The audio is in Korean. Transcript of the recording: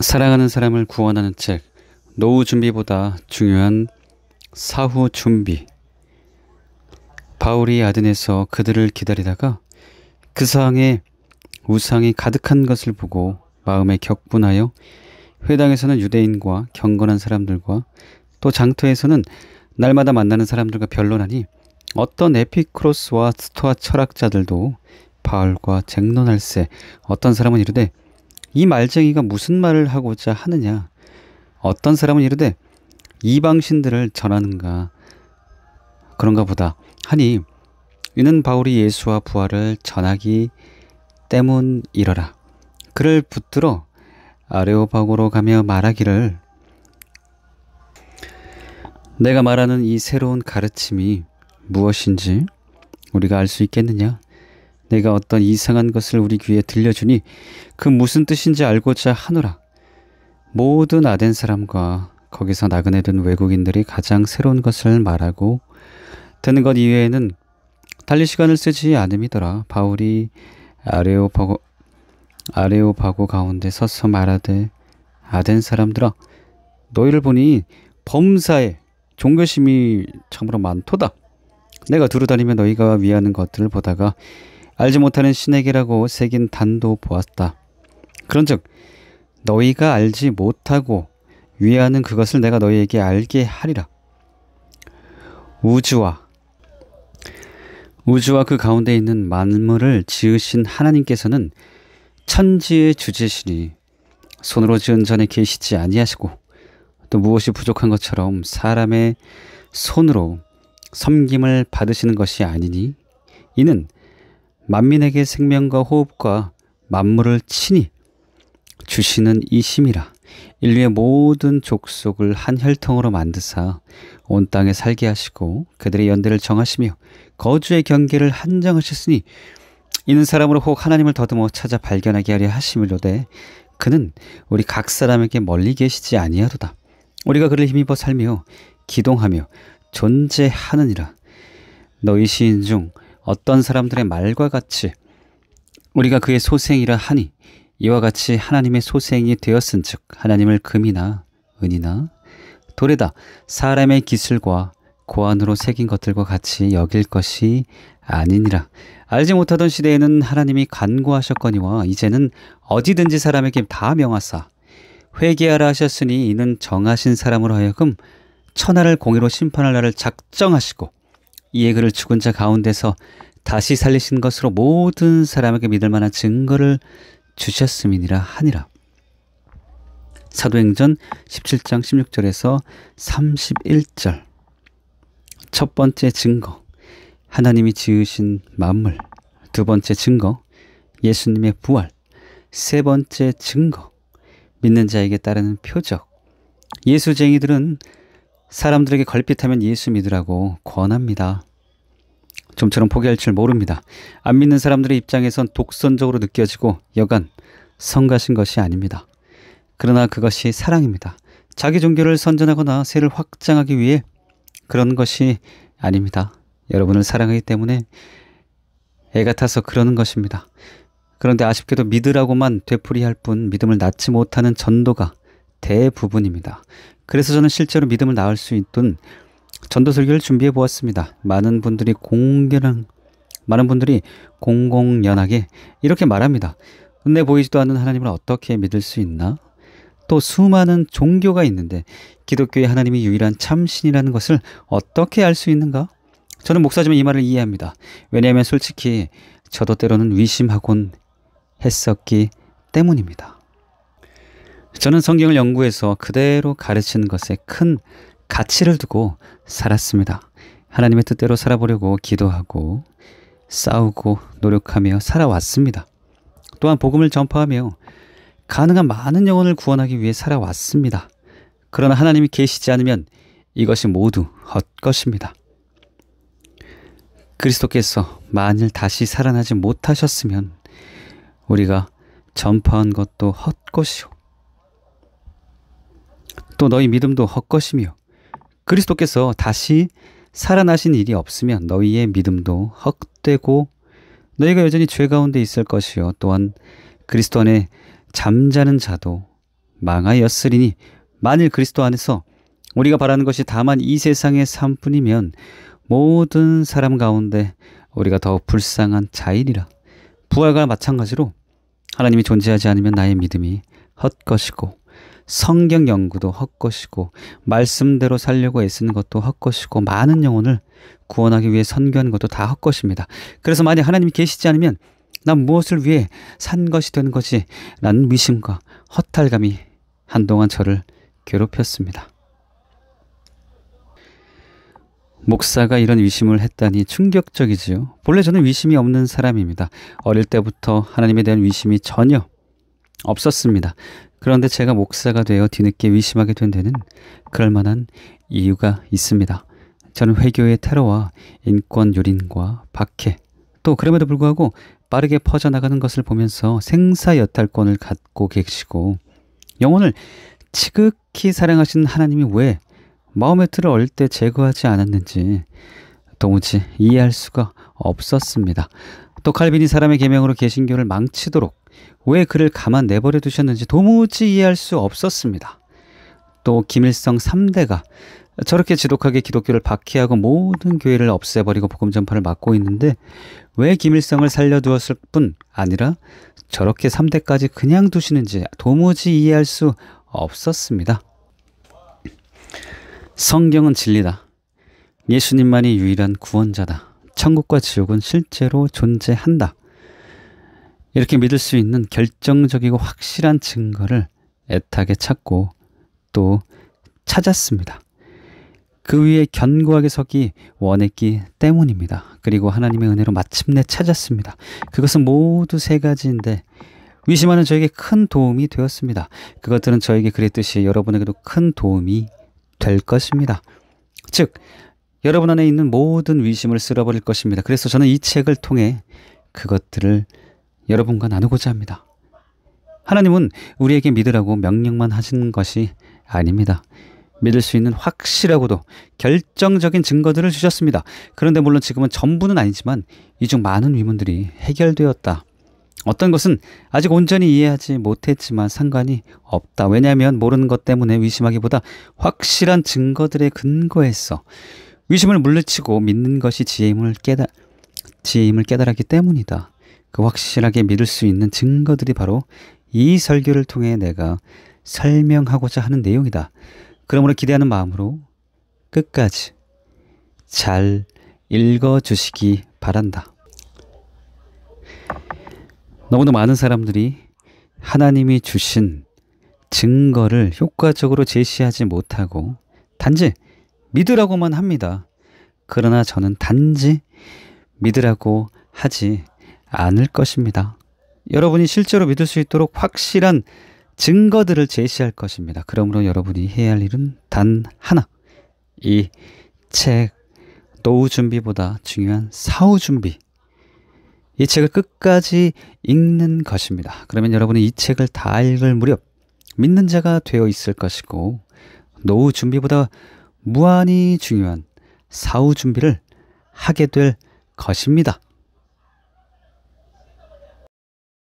사랑하는 사람을 구원하는 책, 노후 준비보다 중요한 사후 준비. 바울이 아덴에서 그들을 기다리다가 그 상에 우상이 가득한 것을 보고 마음에 격분하여 회당에서는 유대인과 경건한 사람들과 또 장터에서는 날마다 만나는 사람들과 변론하니 어떤 에피크로스와 스토아 철학자들도 바울과 쟁론할세. 어떤 사람은 이르되 이 말쟁이가 무슨 말을 하고자 하느냐. 어떤 사람은 이르되 이방신들을 전하는가 그런가 보다 하니 이는 바울이 예수와 부활을 전하기 때문이러라. 그를 붙들어 아레오파고로 가며 말하기를 내가 말하는 이 새로운 가르침이 무엇인지 우리가 알 수 있겠느냐. 내가 어떤 이상한 것을 우리 귀에 들려주니 그 무슨 뜻인지 알고자 하노라. 모든 아덴 사람과 거기서 나그네 된 외국인들이 가장 새로운 것을 말하고 듣는 것 이외에는 달리 시간을 쓰지 않음이더라. 바울이 아레오파고 가운데 서서 말하되 아덴 사람들아, 너희를 보니 범사에 종교심이 참으로 많도다. 내가 두루다니며 너희가 위하는 것들을 보다가 알지 못하는 신에게라고 새긴 단도 보았다. 그런즉 너희가 알지 못하고 위하는 그것을 내가 너희에게 알게 하리라. 우주와 그 가운데 있는 만물을 지으신 하나님께서는 천지의 주제시니 손으로 지은 전에 계시지 아니하시고 또 무엇이 부족한 것처럼 사람의 손으로 섬김을 받으시는 것이 아니니 이는 만민에게 생명과 호흡과 만물을 친히 주시는 이심이라. 인류의 모든 족속을 한 혈통으로 만드사 온 땅에 살게 하시고 그들의 연대를 정하시며 거주의 경계를 한정하셨으니 이는 사람으로 혹 하나님을 더듬어 찾아 발견하게 하려 하심이로되 그는 우리 각 사람에게 멀리 계시지 아니하도다. 우리가 그를 힘입어 살며 기동하며 존재하느니라. 너희 시인 중 어떤 사람들의 말과 같이 우리가 그의 소생이라 하니 이와 같이 하나님의 소생이 되었은즉 하나님을 금이나 은이나 돌에다 사람의 기술과 고안으로 새긴 것들과 같이 여길 것이 아니니라. 알지 못하던 시대에는 하나님이 간구하셨거니와 이제는 어디든지 사람에게 다 명하사 회개하라 하셨으니 이는 정하신 사람으로 하여금 천하를 공의로 심판할 날을 작정하시고 이에 그를 죽은 자 가운데서 다시 살리신 것으로 모든 사람에게 믿을 만한 증거를 주셨음이니라 하니라. 사도행전 17장 16절에서 31절. 첫 번째 증거, 하나님이 지으신 만물. 두 번째 증거, 예수님의 부활. 세 번째 증거, 믿는 자에게 따르는 표적. 예수쟁이들은 사람들에게 걸핏하면 예수 믿으라고 권합니다. 좀처럼 포기할 줄 모릅니다. 안 믿는 사람들의 입장에선 독선적으로 느껴지고 여간 성가신 것이 아닙니다. 그러나 그것이 사랑입니다. 자기 종교를 선전하거나 세를 확장하기 위해 그런 것이 아닙니다. 여러분을 사랑하기 때문에 애같아서 그러는 것입니다. 그런데 아쉽게도 믿으라고만 되풀이할 뿐 믿음을 낳지 못하는 전도가 대부분입니다. 그래서 저는 실제로 믿음을 낳을 수 있던 전도 설교를 준비해 보았습니다. 많은 분들이 공공연하게 이렇게 말합니다. 눈에 보이지도 않는 하나님을 어떻게 믿을 수 있나? 또 수많은 종교가 있는데 기독교의 하나님이 유일한 참신이라는 것을 어떻게 알 수 있는가? 저는 목사지만 이 말을 이해합니다. 왜냐하면 솔직히 저도 때로는 의심하곤 했었기 때문입니다. 저는 성경을 연구해서 그대로 가르치는 것에 큰 가치를 두고 살았습니다. 하나님의 뜻대로 살아보려고 기도하고 싸우고 노력하며 살아왔습니다. 또한 복음을 전파하며 가능한 많은 영혼을 구원하기 위해 살아왔습니다. 그러나 하나님이 계시지 않으면 이것이 모두 헛것입니다. 그리스도께서 만일 다시 살아나지 못하셨으면 우리가 전파한 것도 헛것이요 또 너희 믿음도 헛것이며 그리스도께서 다시 살아나신 일이 없으면 너희의 믿음도 헛되고 너희가 여전히 죄 가운데 있을 것이요 또한 그리스도 안에 잠자는 자도 망하였으리니 만일 그리스도 안에서 우리가 바라는 것이 다만 이 세상의 삶뿐이면 모든 사람 가운데 우리가 더욱 불쌍한 자이리라. 부활과 마찬가지로 하나님이 존재하지 않으면 나의 믿음이 헛것이고 성경 연구도 헛것이고 말씀대로 살려고 애쓰는 것도 헛것이고 많은 영혼을 구원하기 위해 선교하는 것도 다 헛것입니다. 그래서 만약 하나님이 계시지 않으면 난 무엇을 위해 산 것이 되는 거지? 라는 미심과 허탈감이 한동안 저를 괴롭혔습니다. 목사가 이런 위심을 했다니 충격적이지요. 본래 저는 위심이 없는 사람입니다. 어릴 때부터 하나님에 대한 위심이 전혀 없었습니다. 그런데 제가 목사가 되어 뒤늦게 위심하게 된 데는 그럴 만한 이유가 있습니다. 저는 회교의 테러와 인권 유린과 박해, 또 그럼에도 불구하고 빠르게 퍼져나가는 것을 보면서 생사여탈권을 갖고 계시고 영혼을 지극히 사랑하시는 하나님이 왜 마음의 틀을 어릴 때 제거하지 않았는지 도무지 이해할 수가 없었습니다. 또 칼빈이 사람의 계명으로 개신교를 망치도록 왜 그를 가만 내버려 두셨는지 도무지 이해할 수 없었습니다. 또 김일성 3대가 저렇게 지독하게 기독교를 박해하고 모든 교회를 없애버리고 복음 전파를 막고 있는데 왜 김일성을 살려두었을 뿐 아니라 저렇게 3대까지 그냥 두시는지 도무지 이해할 수 없었습니다. 성경은 진리다. 예수님만이 유일한 구원자다. 천국과 지옥은 실제로 존재한다. 이렇게 믿을 수 있는 결정적이고 확실한 증거를 애타게 찾고 또 찾았습니다. 그 위에 견고하게 서기 원했기 때문입니다. 그리고 하나님의 은혜로 마침내 찾았습니다. 그것은 모두 세 가지인데 위심하는 저에게 큰 도움이 되었습니다. 그것들은 저에게 그랬듯이 여러분에게도 큰 도움이 될 것입니다. 즉 여러분 안에 있는 모든 위심을 쓸어버릴 것입니다. 그래서 저는 이 책을 통해 그것들을 여러분과 나누고자 합니다. 하나님은 우리에게 믿으라고 명령만 하신 것이 아닙니다. 믿을 수 있는 확실하고도 결정적인 증거들을 주셨습니다. 그런데 물론 지금은 전부는 아니지만 이 중 많은 의문들이 해결되었다. 어떤 것은 아직 온전히 이해하지 못했지만 상관이 없다. 왜냐하면 모르는 것 때문에 위심하기보다 확실한 증거들에 근거해서 위심을 물리치고 믿는 것이 지혜임을 깨달았기 때문이다. 그 확실하게 믿을 수 있는 증거들이 바로 이 설교를 통해 내가 설명하고자 하는 내용이다. 그러므로 기대하는 마음으로 끝까지 잘 읽어주시기 바란다. 너무나 많은 사람들이 하나님이 주신 증거를 효과적으로 제시하지 못하고 단지 믿으라고만 합니다. 그러나 저는 단지 믿으라고 하지 않을 것입니다. 여러분이 실제로 믿을 수 있도록 확실한 증거들을 제시할 것입니다. 그러므로 여러분이 해야 할 일은 단 하나. 이 책 노후 준비보다 중요한 사후 준비. 이 책을 끝까지 읽는 것입니다. 그러면 여러분은 이 책을 다 읽을 무렵 믿는 자가 되어 있을 것이고 노후 준비보다 무한히 중요한 사후 준비를 하게 될 것입니다.